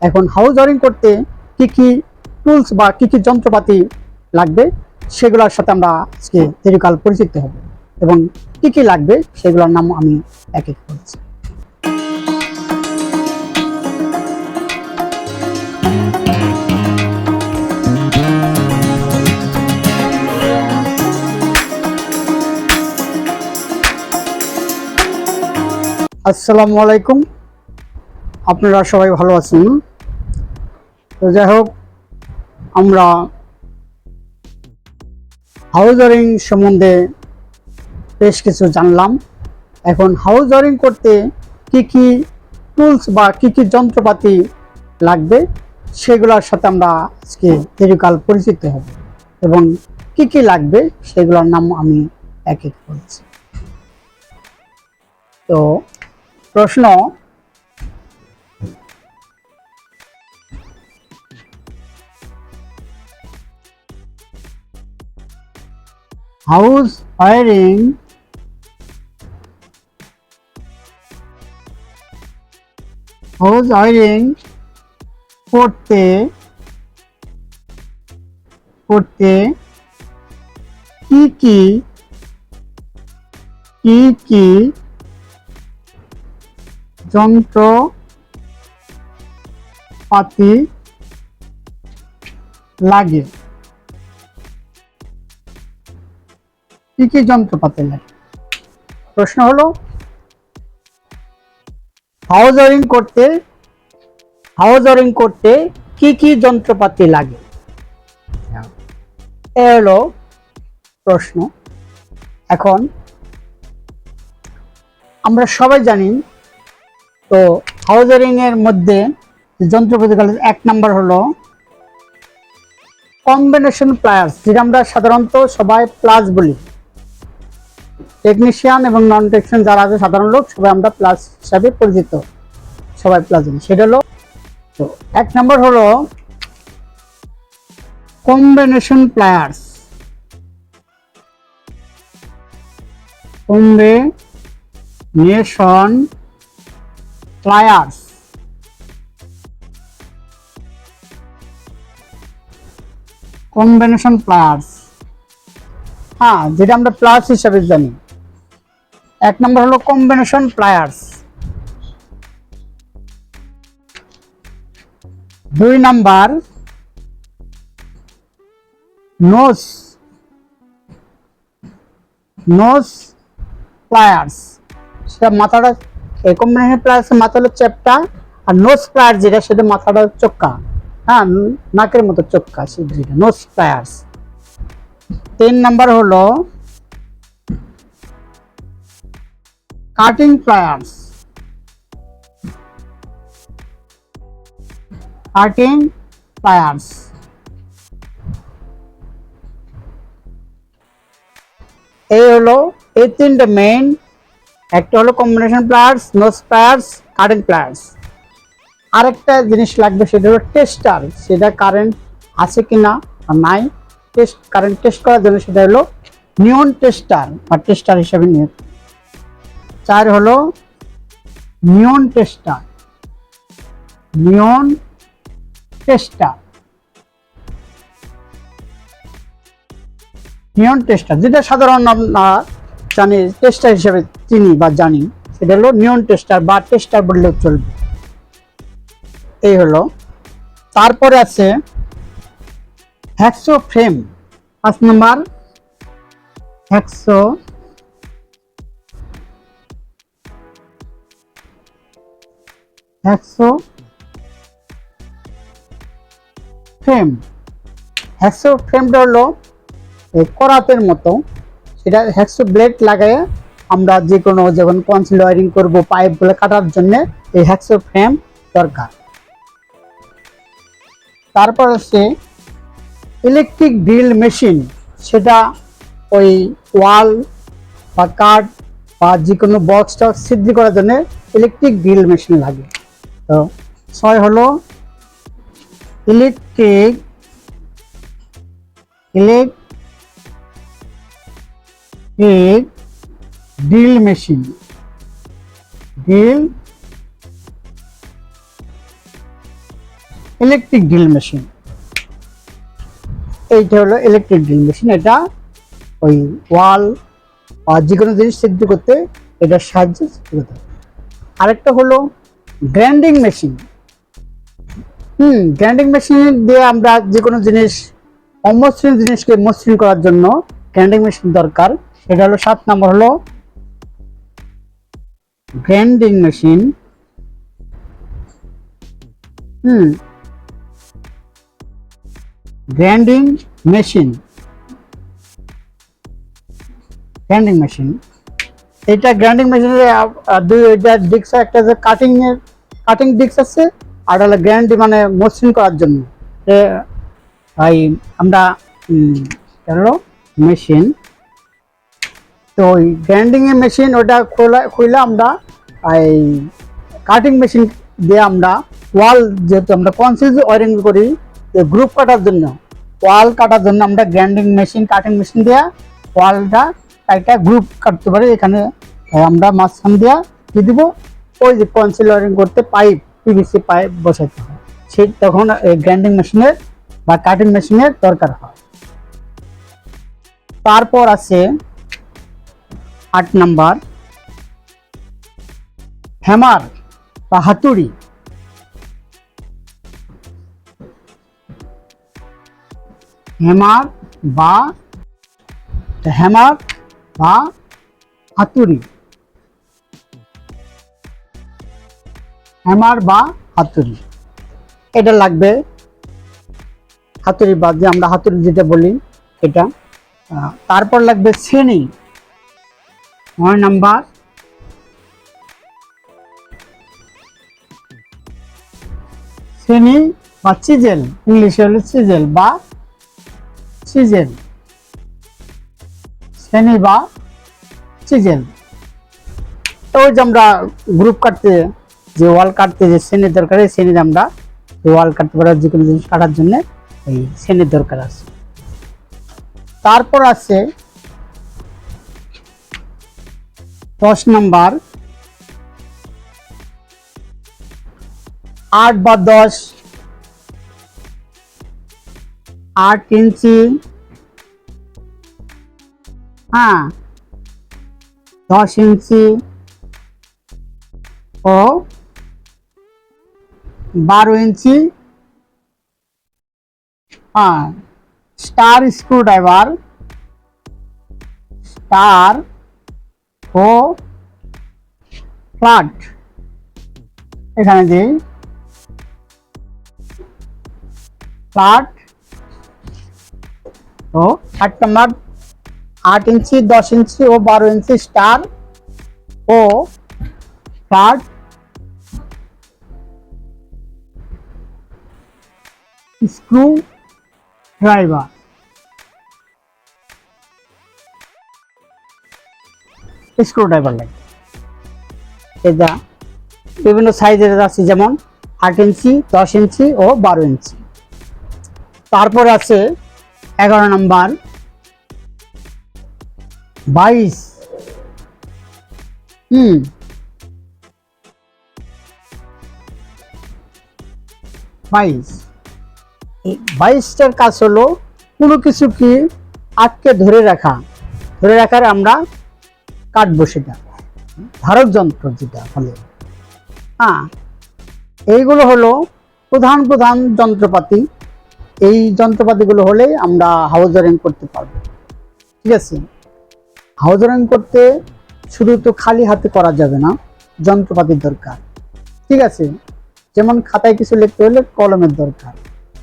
এখন house wiring করতে কি কি টুলস বা কি কি যন্ত্রপাতি লাগবে সেগুলোর সাথে আমরা আজকে দীর্ঘকাল পরিচিত হব এবং কি কি লাগবে সেগুলোর নাম আমি এক এক বলছি। আসসালামু আলাইকুম, আপনারা সবাই ভালো আছেন? তো যাই হোক, আমরা হাউস ওয়ারিং সম্বন্ধে বেশ কিছু জানলাম। এখন হাউস ওয়ারিং করতে কি কি টুলস বা কি কি যন্ত্রপাতি লাগবে সেগুলোর সাথে আমরা আজকে দীর্ঘকাল পরিচিত হব এবং কি কি লাগবে সেগুলোর নাম আমি এক এক বলছি। তো প্রশ্ন, হাউস ওয়ারিং করতে কি কি যন্ত্রপাতি লাগে? কি কি যন্ত্রপাতি লাগে? প্রশ্ন হলো হাউস ওয়ারিং করতে কি কি যন্ত্রপাতি লাগে, এ হলো প্রশ্ন। এখন আমরা সবাই জানি, তো হাউস ওয়ারিং এর মধ্যে যন্ত্রপাতি এক নাম্বার হলো কম্বিনেশন প্লায়ার্স, যেটা আমরা সাধারণত সবাই প্লাস বলি। টেকনিশিয়ান এবং নন টেকনিশিয়ান যারা আছে সাধারণ লোক সবাই আমরা প্লাস হিসাবে পরিচিত, সবাই প্লাস জানি। সেটা হলো, তো এক নম্বর হলো কম্বিনেশন প্লায়ার্স। কম্বিনেশন প্লায়ার্স, হ্যাঁ, যেটা আমরা প্লাস হিসাবে জানি। এক নম্বর হলো কম্বিনেশন প্লায়ার্স। দুই নাম্বার নোজ প্লায়ার্স, সেটা মাথাটা, এই কম্বিনেশন প্লায়ার্স মাথা হলো চ্যাপটা, আর নোজ প্লায়ার যেটা সেটা মাথাটা চোক্কা, হ্যাঁ, নাকের মতো চোক্কা, সেটা নোজ প্লায়ার্স। তিন নাম্বার হলো কাটিং প্লায়ার্স। এই হলো এই তিনটে মেইন। একটা হলো combination pliers, nose pliers, cutting pliers. আরেকটা জিনিস লাগবে, সেটা হলো টেস্টার। সেটা কারেন্ট আছে কিনা আর নাই, কারেন্ট টেস্ট করার জন্য সেটা হলো নিয়ন টেস্টার বা টেস্টার হিসাবে নিয়ে। চার হলো নিয়ন টেস্টার। যেটা সাধারণ আমরা জানি টেস্টার হিসেবে চিনি বা জানি, সেটা হলো নিয়ন টেস্টার বা টেস্টার বললেও চলবে। এই হলো। তারপরে আছে হ্যাক্সো ফ্রেম। 5 নাম্বার হ্যাক্সো ফ্রেমটা হলো করাতের মতো, সেটা হ্যাক্সো ব্লেড লাগায় আমরা যে কোনো, যখন কনসিল ওয়ারিং করবো পাইপ গুলো কাটার জন্য এই হ্যাক্সো ফ্রেম দরকার। তারপর হচ্ছে ইলেকট্রিক ড্রিল মেশিন, সেটা ওই ওয়াল বা কাঠ বা যে কোনো বক্স টক্স ছিদ্র করার জন্য ইলেকট্রিক ড্রিল মেশিন লাগে। তো 6 হলো electric drill machine. Electric drill machine. এইটা হলো ইলেকট্রিক ড্রিল মেশিন। এটা ওই ওয়াল আর যে কোনো জিনিস সিদ্ধ করতে এটার সাহায্যে সিদ্ধ করতে হয়। আরেকটা হলো গ্রাইন্ডিং মেশিন। গ্রাইন্ডিং মেশিন দিয়ে আমরা যে কোনো জিনিস অমসৃণ জিনিসকে মসৃণ করার জন্য গ্রাইন্ডিং মেশিন দরকার। এটা হলো 7 নম্বর হলো grinding machine. Grinding machine, grinding machine. এটা গ্রাইন্ডিং মেশিনের দুইটা ডিস্ক, একটা যে কাটিং ডিস্ক আছে, আর হলো গ্রাইন্ড মানে মসৃণ করার জন্য ভাই আমরা হলো মেশিন। তো ওই গ্রাইন্ডিং এর মেশিন ওটা খুলে আমরা এই কাটিং মেশিন দিয়ে আমরা ওয়াল, যেহেতু আমরা কনসিল ওয়ারিং করি গ্রুপ কাটার জন্য, ওয়াল কাটার জন্য আমরা গ্রাইন্ডিং মেশিন কাটিং মেশিন দিয়ে ওয়ালটা একটা গ্রুপ কাটতে পারি। এখানে আমরা মাঝখান দিয়ে কি দিব, ওই যে কনসিল ওয়ারিং করতে পাইপ, পিভিসি পাইপ বসাতে হয়, সেই তখন এই গ্রাইন্ডিং মেশিনের বা কাটিং মেশিনের দরকার হয়। তারপর আছে 8 নাম্বার হ্যামার বা হাতুড়ি। হ্যামার বা হাতুড়ি, হ্যামার বা হাতুড়ি এটা লাগবে। হাতুড়ি বাদ দিয়ে আমরা হাতুড়ি যেটা বলি এটা। তারপর লাগবে ছেনি। 9 নাম্বার ছেনি বা চিজেল, ইংলিশে হলো চিজেল বা চিজেল, ছেনি বা চিজেল। ওই যে আমরা গ্রুপ কাটতে, যে ওয়াল কাটতে যে ছেনির দরকার, এই ছেনির আমরা ওয়াল কাটতে পারি, যে কোনো জিনিস কাটার জন্য এই ছেনির দরকার আছে। তারপর আছে 10 নাম্বার 8 বা 8 ইঞ্চি, 10 ইঞ্চি ও 12 ইঞ্চি স্টার স্ক্রুড্রাইভার, স্টার ও ফ্ল্যাট এখানে দিই, ফ্ল্যাট ও 8 নাম্বার 8 ইঞ্চি, 10 ইঞ্চি ও 12 ইঞ্চি স্টার ও ফ্ল্যাট স্ক্রু ড্রাইভার। স্ক্রুড্রাইভার লাগে, এটা বিভিন্ন সাইজের আছে, যেমন 8 ইঞ্চি, 10 ইঞ্চি ও 12 ইঞ্চি। তারপর আছে 11 নাম্বার 22। 22টার কাজ হলো কোনো কিছু কি আটকে ধরে রাখার আমরা কাটবো, সেটা ধারক যন্ত্র যেটা বলে। এইগুলো হলো প্রধান যন্ত্রপাতি। এই যন্ত্রপাতিগুলো হলে আমরা হাউস ওয়ারিং করতে পারবো। ঠিক আছে, হাউস ওয়ারিং করতে শুধু তো খালি হাতে করা যাবে না, যন্ত্রপাতির দরকার। ঠিক আছে, যেমন খাতায় কিছু লিখতে হলে কলমের দরকার,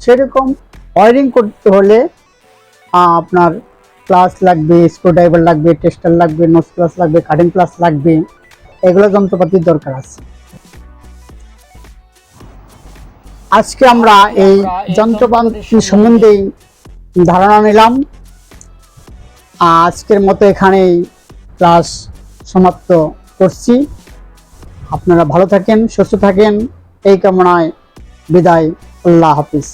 সেরকম ওয়ারিং করতে হলে আপনার প্লাস লাগবে, স্ক্রুড্রাইভার লাগবে, টেস্টার লাগবে, নোজ প্লাস লাগবে, কাটিং প্লাস লাগবে, এগুলো যন্ত্রপাতির দরকার আছে। আজকে আমরা এই যন্ত্রপাতি সম্বন্ধে ধারণা নিলাম। আজকের মতো এখানেই ক্লাস সমাপ্ত করছি। আপনারা ভালো থাকেন, সুস্থ থাকেন, এই কামনায় বিদায়। আল্লাহ হাফিজ।